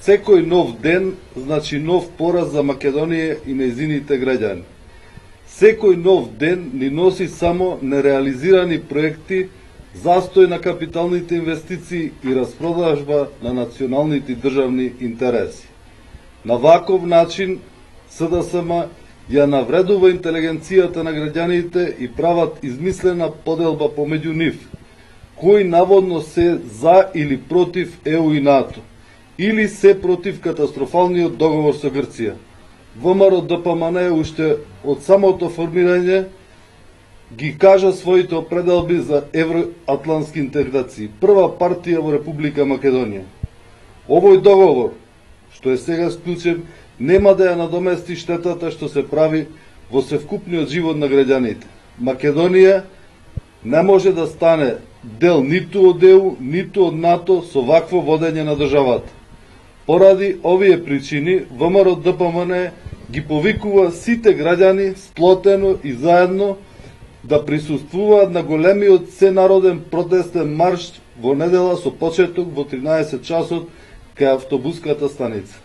Секој нов ден значи нов пораз за Македонија и нејзините граѓани. Секој нов ден ни носи само нереализирани проекти, застој на капиталните инвестиции и распродажба на националните државни интереси. На ваков начин СДСМ ја навредува интелигенцијата на граѓаните и прават измислена поделба помеѓу нив, кои наводно се за или против ЕУ и НАТО, или се против катастрофалниот договор со Грција. ВМРО ДПМН уште од самото формирање ги кажа своите определби за евроатлантски интеграции, прва партија во Република Македонија. Овој договор, што е сега склучен, нема да ја надомести штетата што се прави во севкупниот живот на граѓаните. Македонија не може да стане дел ниту од ЕУ, ниту од НАТО со вакво водење на државата. Поради овие причини, ВМРО ДПМН ги повикува сите граѓани сплотено и заедно да присуствуваат на големиот сенароден протестен марш во недела со почеток во 13 часот кај автобуската станица.